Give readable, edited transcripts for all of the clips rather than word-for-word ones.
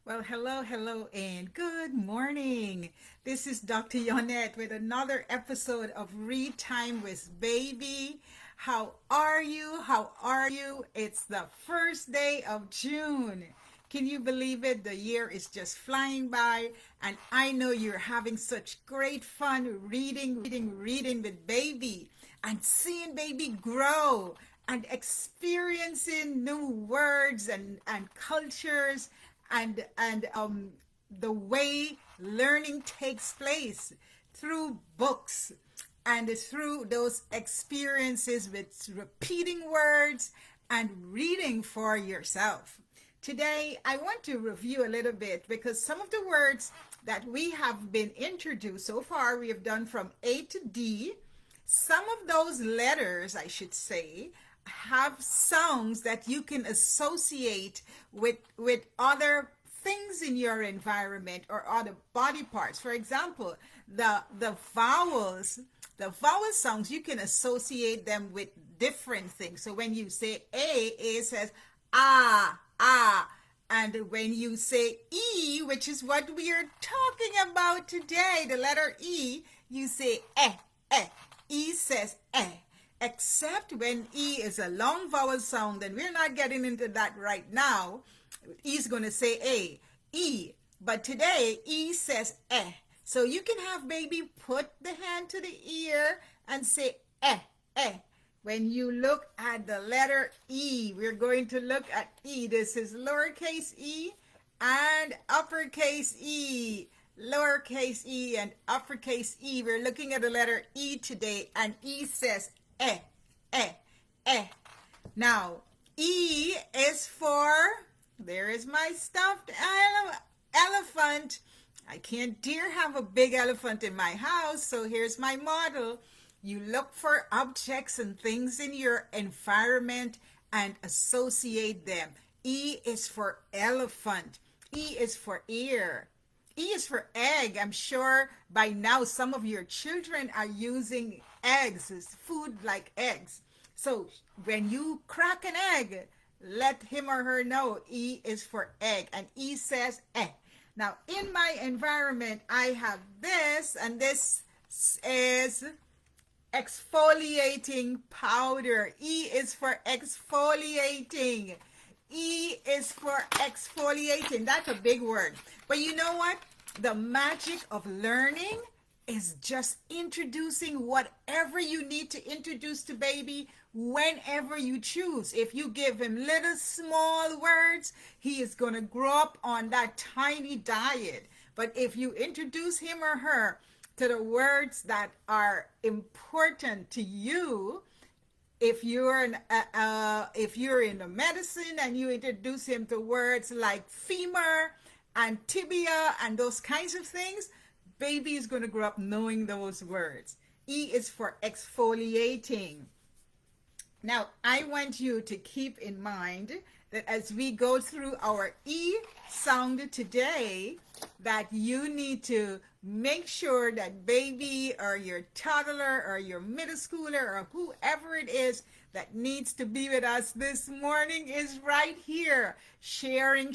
Well, hello, and good morning. This is Dr. Yonette with another episode of Read Time with Baby. How are you? How are you? It's the first day of June. Can you believe it? The year is just flying by, and I know you're having such great fun reading with Baby and seeing Baby grow and experiencing new words and cultures and the way learning takes place through books and through those experiences with repeating words and reading for yourself. Today, I want to review a little bit because some of the words that we have been introduced so far, we have done from A to D. Some of those letters, I should say, have sounds that you can associate with other things in your environment or other body parts. For example, the vowel sounds, you can associate them with different things. So when you say A says ah, ah. And when you say E, which is what we are talking about today, the letter E, you say eh, eh. E says eh. Except when E is a long vowel sound, and we're not getting into that right now. E is going to say A, E. But today, E says eh. So you can have Baby put the hand to the ear and say eh, eh. When you look at the letter E, we're going to look at E. This is lowercase e and uppercase E. Lowercase e and uppercase E. We're looking at the letter E today, and E says eh, eh, eh. Now, E is for, there is my stuffed elephant. I can't dare have a big elephant in my house, so here's my model. You look for objects and things in your environment and associate them. E is for elephant. E is for ear. E is for egg. I'm sure by now some of your children are using eggs as food like eggs. So when you crack an egg, let him or her know E is for egg, and E says eh. Now in my environment, I have this, and this is exfoliating powder. E is for exfoliating. E is for exfoliating. That's a big word. But you know what? The magic of learning is just introducing whatever you need to introduce to Baby whenever you choose. If you give him little small words, he is going to grow up on that tiny diet. But if you introduce him or her to the words that are important to you, if you're in the medicine and you introduce him to words like femur and tibia and those kinds of things, Baby is going to grow up knowing those words. E is for exfoliating. Now, I want you to keep in mind that as we go through our E sound today, that you need to make sure that Baby or your toddler or your middle schooler or whoever it is that needs to be with us this morning is right here, sharing.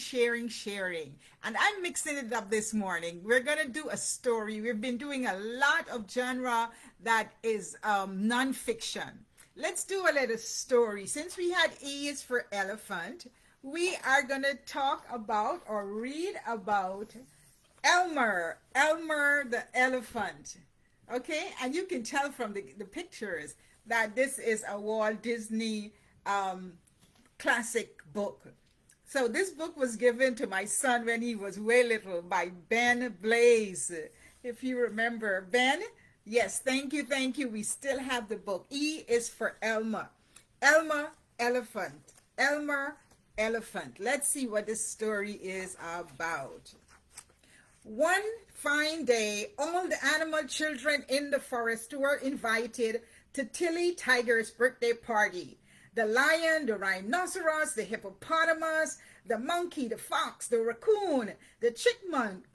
And I'm mixing it up this morning. We're going to do a story. We've been doing a lot of genre that is nonfiction. Let's do a little story. Since we had E is for elephant, we are going to talk about or read about Elmer the elephant. Okay, and you can tell from the pictures that this is a Walt Disney classic book. So this book was given to my son when he was way little by Ben Blaze. If you remember, Ben, yes, thank you. We still have the book. E is for Elmer. Elmer, elephant. Elmer, elephant. Let's see what this story is about. One fine day, all the animal children in the forest were invited to Tilly Tiger's birthday party. The lion, the rhinoceros, the hippopotamus, the monkey, the fox, the raccoon, the chipmunk,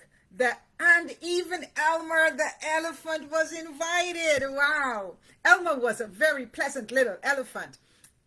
and even Elmer the elephant was invited. Wow. Elmer was a very pleasant little elephant,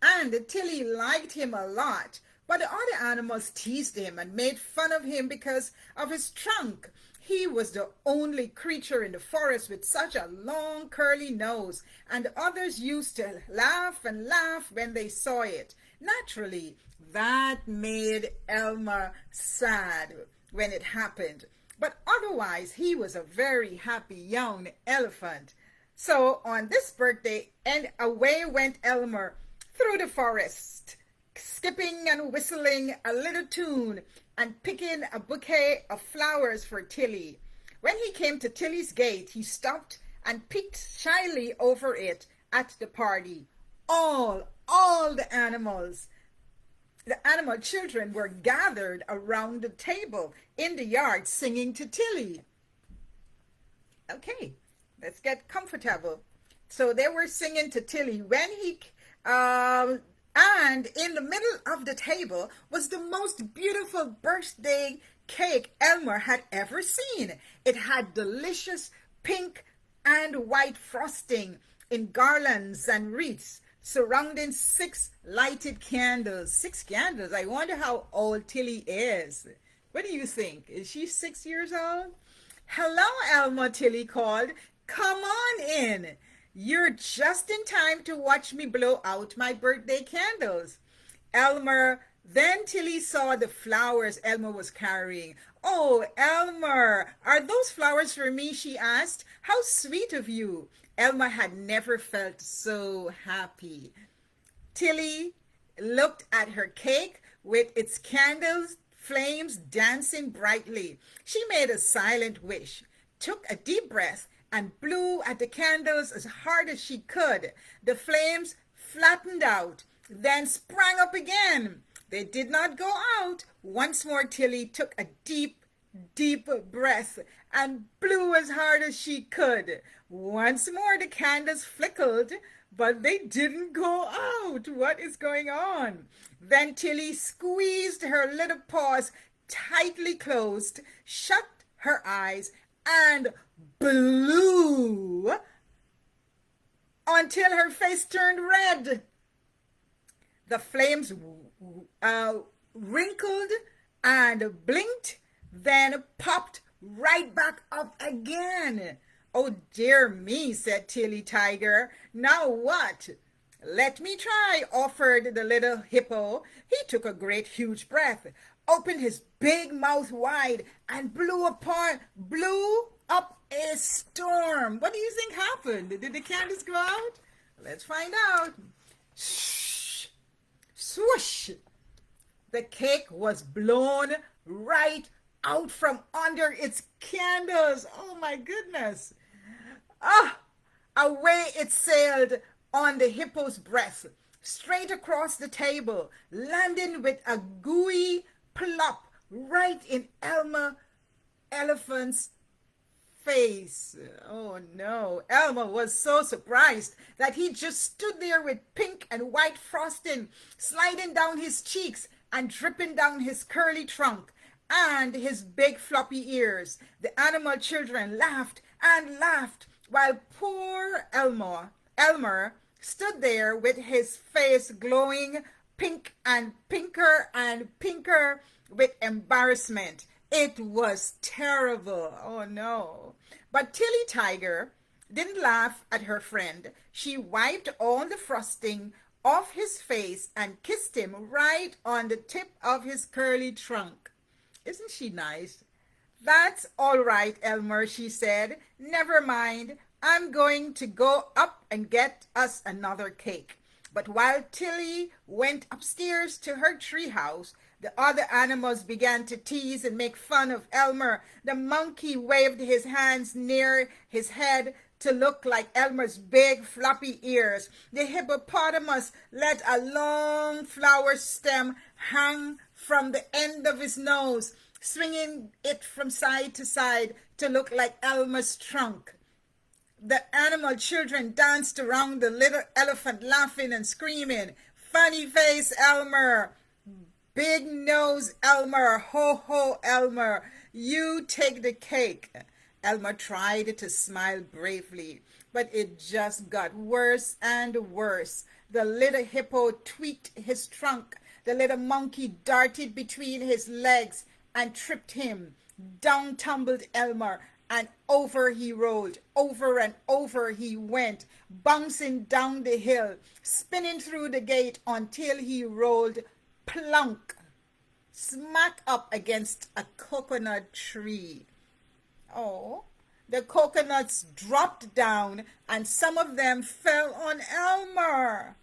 and Tilly liked him a lot. But the other animals teased him and made fun of him because of his trunk. He was the only creature in the forest with such a long curly nose, and the others used to laugh and laugh when they saw it. Naturally, that made Elmer sad when it happened. But otherwise, he was a very happy young elephant. So on this birthday, and away went Elmer through the forest, skipping and whistling a little tune and picking a bouquet of flowers for Tilly. When he came to Tilly's gate, he stopped and peeked shyly over it at the party. All the animal children were gathered around the table in the yard singing to Tilly. Okay, let's get comfortable. So they were singing to Tilly and in the middle of the table was the most beautiful birthday cake Elmer had ever seen. It had delicious pink and white frosting in garlands and wreaths surrounding 6 lighted candles. 6 candles. I wonder how old Tilly is. What do you think? Is she 6 years old? Hello, Elmer, Tilly called. Come on in. You're just in time to watch me blow out my birthday candles. Then Tilly saw the flowers Elmer was carrying. Oh, Elmer, are those flowers for me? She asked. How sweet of you. Elmer had never felt so happy. Tilly looked at her cake with its candles, flames dancing brightly. She made a silent wish, took a deep breath, and blew at the candles as hard as she could. The flames flattened out, then sprang up again. They did not go out. Once more, Tilly took a deep breath and blew as hard as she could. Once more, the candles flickered, but they didn't go out. What is going on? Then Tilly squeezed her little paws tightly closed, shut her eyes, and blew until her face turned red. The flames wrinkled and blinked, then popped right back up again. Oh dear me, said Tilly Tiger. Now what? Let me try, offered the little hippo. He took a great huge breath, opened his big mouth wide, and blew up a storm. What do you think happened? Did the candles go out? Let's find out. Shh! Swoosh! The cake was blown right out from under its candles. Oh my goodness. Away it sailed on the hippo's breast, straight across the table, landing with a gooey plop right in Elmer Elephant's face. Oh no. Elmer was so surprised that he just stood there with pink and white frosting sliding down his cheeks and dripping down his curly trunk and his big floppy ears. The animal children laughed and laughed while poor Elmer stood there with his face glowing pink and pinker with embarrassment. It was terrible. Oh no. But Tilly Tiger didn't laugh at her friend. She wiped all the frosting off his face and kissed him right on the tip of his curly trunk. Isn't she nice? That's all right, Elmer, she said. Never mind. I'm going to go up and get us another cake. But while Tilly went upstairs to her treehouse, the other animals began to tease and make fun of Elmer. The monkey waved his hands near his head to look like Elmer's big floppy ears. The hippopotamus let a long flower stem hang from the end of his nose, swinging it from side to side to look like Elmer's trunk. The animal children danced around the little elephant, laughing and screaming. Funny face, Elmer. Big nose, Elmer. Ho, ho, Elmer. You take the cake. Elmer tried to smile bravely, but it just got worse and worse. The little hippo tweaked his trunk The little monkey darted between his legs and tripped him. Down tumbled Elmer, and over he rolled. Over and over he went, bouncing down the hill, spinning through the gate until he rolled plunk, smack up against a coconut tree. Oh, the coconuts dropped down and some of them fell on Elmer.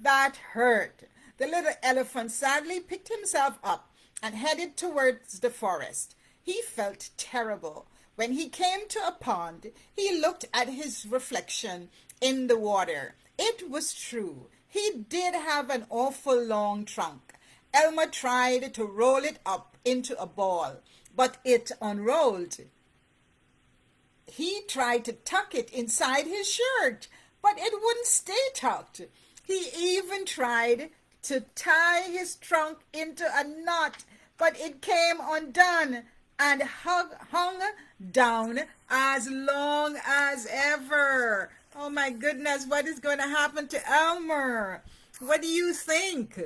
That hurt. The little elephant sadly picked himself up and headed towards the forest. He felt terrible. When he came to a pond, he looked at his reflection in the water. It was true. He did have an awful long trunk. Elmer tried to roll it up into a ball, but it unrolled. He tried to tuck it inside his shirt, but it wouldn't stay tucked. He even tried to tie his trunk into a knot, but it came undone and hung down as long as ever. Oh my goodness, what is going to happen to Elmer? What do you think?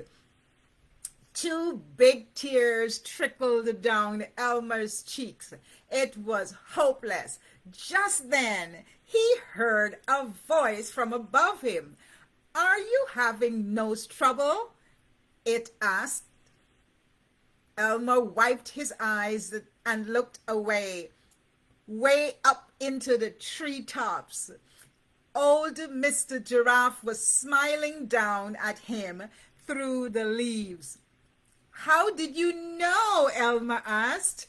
Two big tears trickled down Elmer's cheeks. It was hopeless. Just then, he heard a voice from above him. "Are you having nose trouble?" it asked. Elmer wiped his eyes and looked away, way up into the treetops. Old Mr. Giraffe was smiling down at him through the leaves. "How did you know?" Elmer asked.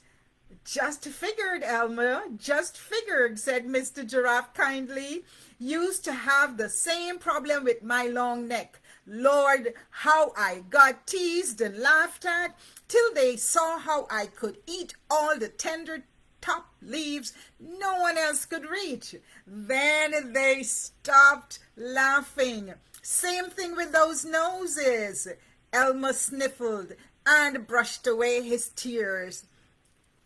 "Just figured, Elmer, just figured," said Mr. Giraffe kindly. "Used to have the same problem with my long neck. Lord, how I got teased and laughed at till they saw how I could eat all the tender top leaves no one else could reach. Then they stopped laughing. Same thing with those noses." Elmer sniffled and brushed away his tears.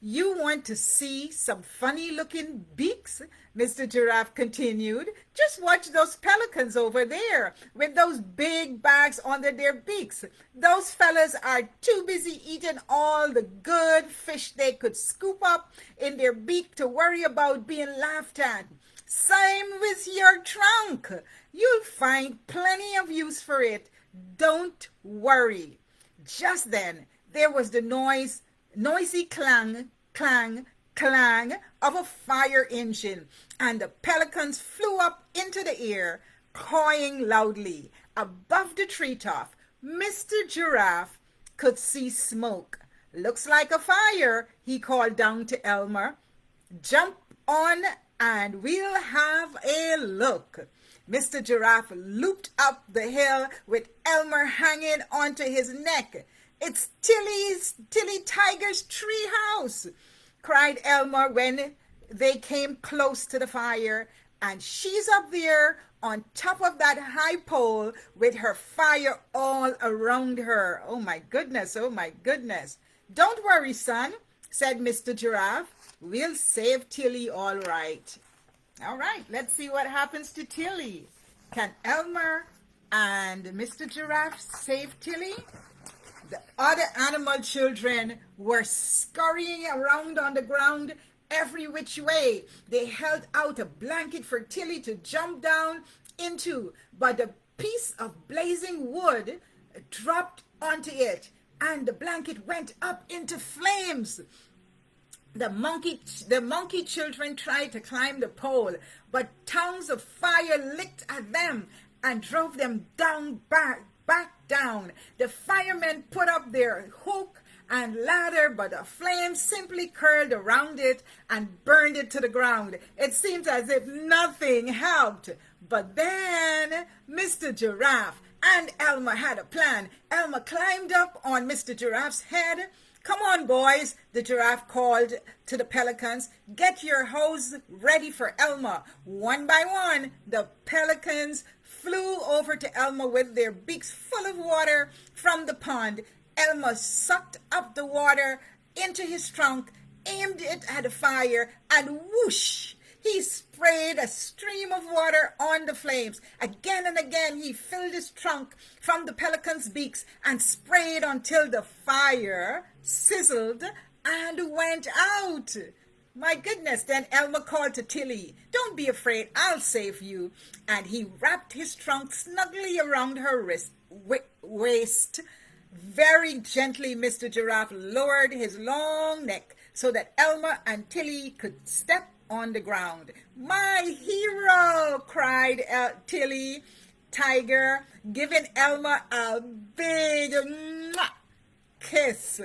"You want to see some funny-looking beaks?" Mr. Giraffe continued. "Just watch those pelicans over there with those big bags under their beaks. Those fellas are too busy eating all the good fish they could scoop up in their beak to worry about being laughed at. Same with your trunk. You'll find plenty of use for it. Don't worry." Just then, there was the noisy clang, clang, clang of a fire engine, and the pelicans flew up into the air, cawing loudly. Above the treetop, Mr. Giraffe could see smoke. "Looks like a fire," he called down to Elmer. "Jump on and we'll have a look." Mr. Giraffe looped up the hill with Elmer hanging onto his neck. "It's Tilly Tiger's tree house," cried Elmer when they came close to the fire. "And she's up there on top of that high pole with her fire all around her. Oh my goodness, oh my goodness." "Don't worry, son," said Mr. Giraffe. "We'll save Tilly all right." All right, let's see what happens to Tilly. Can Elmer and Mr. Giraffe save Tilly? The other animal children were scurrying around on the ground every which way. They held out a blanket for Tilly to jump down into, but a piece of blazing wood dropped onto it, and the blanket went up into flames. The monkey children tried to climb the pole, but tongues of fire licked at them and drove them back down. The firemen put up their hook and ladder, but the flames simply curled around it and burned it to the ground. It seemed as if nothing helped. But then Mr. Giraffe and Elmer had a plan. Elmer climbed up on Mr. Giraffe's head. "Come on, boys," the giraffe called to the pelicans. "Get your hose ready for Elmer." One by one, the pelicans flew over to Elmer with their beaks full of water from the pond. Elmer sucked up the water into his trunk, aimed it at the fire, and whoosh! He sprayed a stream of water on the flames. Again and again, he filled his trunk from the pelican's beaks and sprayed until the fire sizzled and went out. My goodness, then Elmer called to Tilly, "Don't be afraid, I'll save you." And he wrapped his trunk snugly around her waist. Very gently, Mr. Giraffe lowered his long neck so that Elmer and Tilly could step on the ground. "My hero!" cried Tilly Tiger, giving Elmer a big kiss.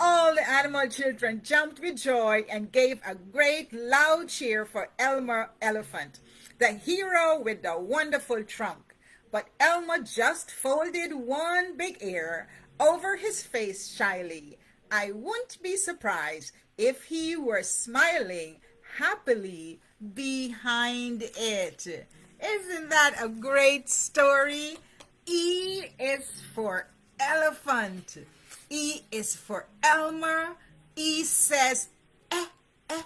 All the animal children jumped with joy and gave a great loud cheer for Elmer Elephant, the hero with the wonderful trunk. But Elmer just folded one big ear over his face shyly. I wouldn't be surprised if he were smiling happily behind it. Isn't that a great story? E is for elephant. E is for Elmer. E says eh, eh.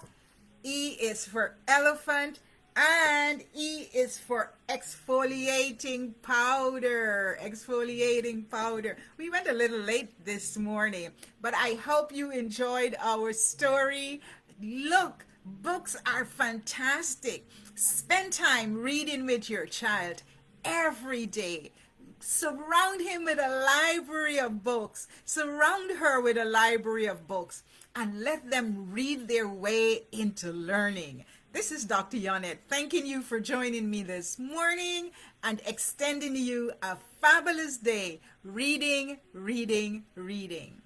E is for elephant. And E is for exfoliating powder. Exfoliating powder. We went a little late this morning, but I hope you enjoyed our story. Look, books are fantastic. Spend time reading with your child every day. Surround him with a library of books. Surround her with a library of books and let them read their way into learning. This is Dr. Yonette thanking you for joining me this morning and extending you a fabulous day reading, reading, reading.